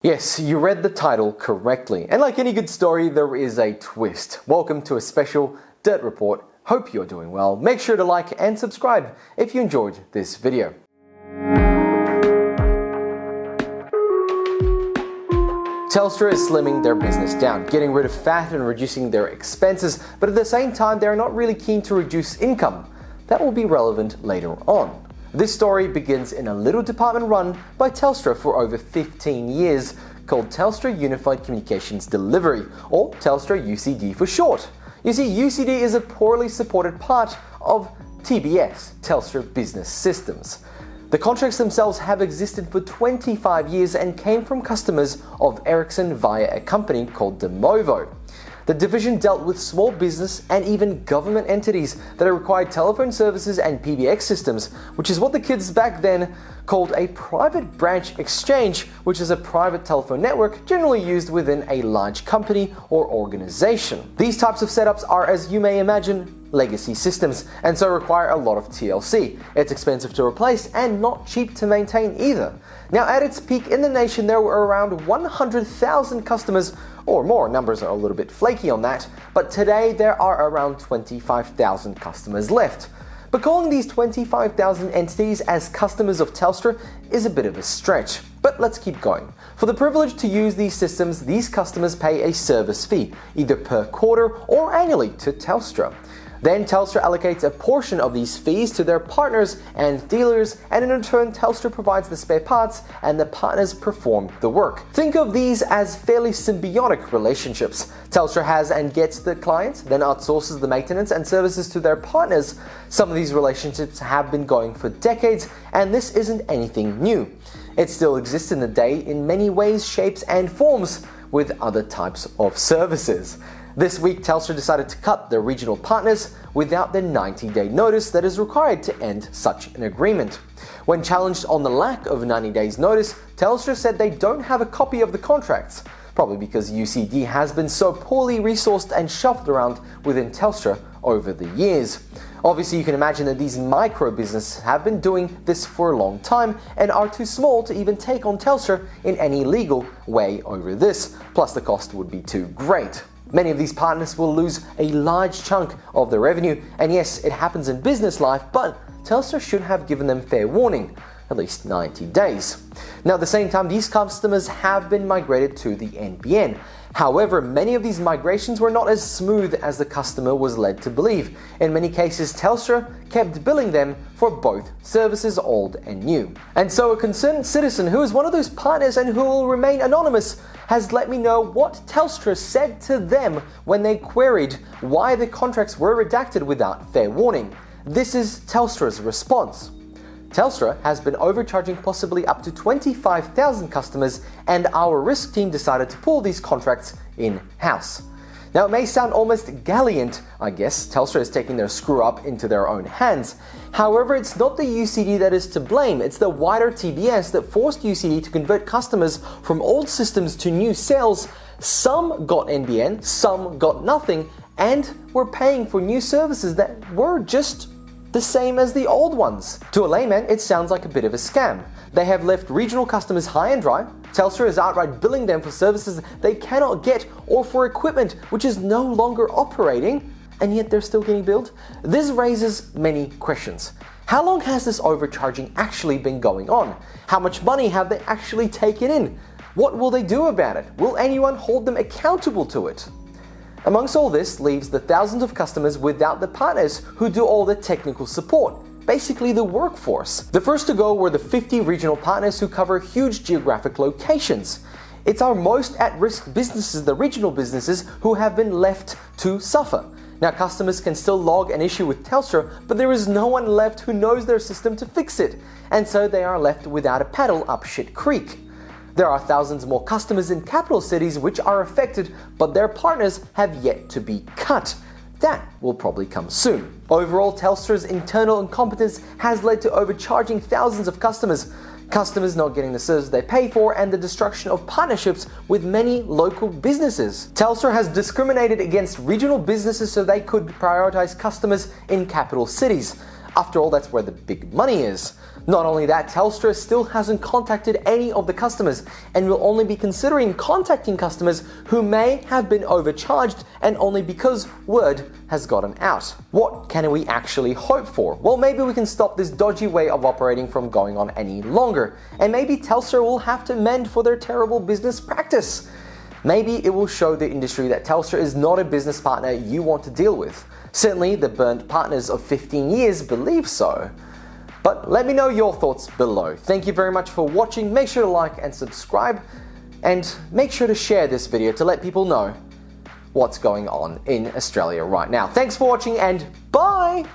Yes, you read the title correctly. And like any good story, there is a twist. Welcome to a special Dirt Report. Hope you're doing well. Make sure to like and subscribe if you enjoyed this video. Telstra is slimming their business down, getting rid of fat and reducing their expenses, but at the same time, they're not really keen to reduce income. That will be relevant later on. This story begins in a little department run by Telstra for over 15 years, called Telstra Unified Communications Delivery, or Telstra UCD for short. You see, UCD is a poorly supported part of TBS, Telstra Business Systems. The contracts themselves have existed for 25 years and came from customers of Ericsson via a company called Demovo. The division dealt with small business and even government entities that required telephone services and PBX systems, which is what the kids back then called a private branch exchange, which is a private telephone network generally used within a large company or organization. These types of setups are, as you may imagine, legacy systems, and so require a lot of TLC. It's expensive to replace and not cheap to maintain either. Now, at its peak in the nation, there were around 100,000 customers or more. Numbers are a little bit flaky on that, but today there are around 25,000 customers left. But calling these 25,000 entities as customers of Telstra is a bit of a stretch. But let's keep going. For the privilege to use these systems, these customers pay a service fee, either per quarter or annually, to Telstra. Then Telstra allocates a portion of these fees to their partners and dealers, and in return Telstra provides the spare parts and the partners perform the work. Think of these as fairly symbiotic relationships. Telstra has and gets the clients, then outsources the maintenance and services to their partners. Some of these relationships have been going for decades, and this isn't anything new. It still exists in the day in many ways, shapes and forms with other types of services. This week, Telstra decided to cut their regional partners without the 90-day notice that is required to end such an agreement. When challenged on the lack of 90 days notice, Telstra said they don't have a copy of the contracts, probably because UCD has been so poorly resourced and shuffled around within Telstra over the years. Obviously, you can imagine that these micro businesses have been doing this for a long time and are too small to even take on Telstra in any legal way over this, plus the cost would be too great. Many of these partners will lose a large chunk of their revenue, and yes, it happens in business life, but Telstra should have given them fair warning, at least 90 days. Now, at the same time, these customers have been migrated to the NBN. However, many of these migrations were not as smooth as the customer was led to believe. In many cases, Telstra kept billing them for both services, old and new. And so a concerned citizen who is one of those partners and who will remain anonymous has let me know what Telstra said to them when they queried why the contracts were redacted without fair warning. This is Telstra's response. Telstra has been overcharging possibly up to 25,000 customers, and our risk team decided to pull these contracts in-house. Now, it may sound almost gallant, I guess. Telstra is taking their screw up into their own hands. However, it's not the UCD that is to blame. It's the wider TBS that forced UCD to convert customers from old systems to new sales. Some got NBN, some got nothing, and were paying for new services that were just the same as the old ones. To a layman, it sounds like a bit of a scam. They have left regional customers high and dry. Telstra is outright billing them for services they cannot get or for equipment which is no longer operating, and yet they're still getting billed. This raises many questions. How long has this overcharging actually been going on? How much money have they actually taken in? What will they do about it? Will anyone hold them accountable to it? Amongst all this leaves the thousands of customers without the partners who do all the technical support, basically the workforce. The first to go were the 50 regional partners who cover huge geographic locations. It's our most at-risk businesses, the regional businesses, who have been left to suffer. Now, customers can still log an issue with Telstra, but there is no one left who knows their system to fix it, and so they are left without a paddle up shit creek. There are thousands more customers in capital cities which are affected, but their partners have yet to be cut. That will probably come soon. Overall, Telstra's internal incompetence has led to overcharging thousands of customers, not getting the services they pay for, and the destruction of partnerships with many local businesses. Telstra has discriminated against regional businesses so they could prioritize customers in capital cities. After all, that's where the big money is. Not only that, Telstra still hasn't contacted any of the customers and will only be considering contacting customers who may have been overcharged and only because word has gotten out. What can we actually hope for? Well, maybe we can stop this dodgy way of operating from going on any longer, and maybe Telstra will have to mend for their terrible business practice. Maybe it will show the industry that Telstra is not a business partner you want to deal with. Certainly, the burnt partners of 15 years believe so. But let me know your thoughts below. Thank you very much for watching. Make sure to like and subscribe, and make sure to share this video to let people know what's going on in Australia right now. Thanks for watching, and bye!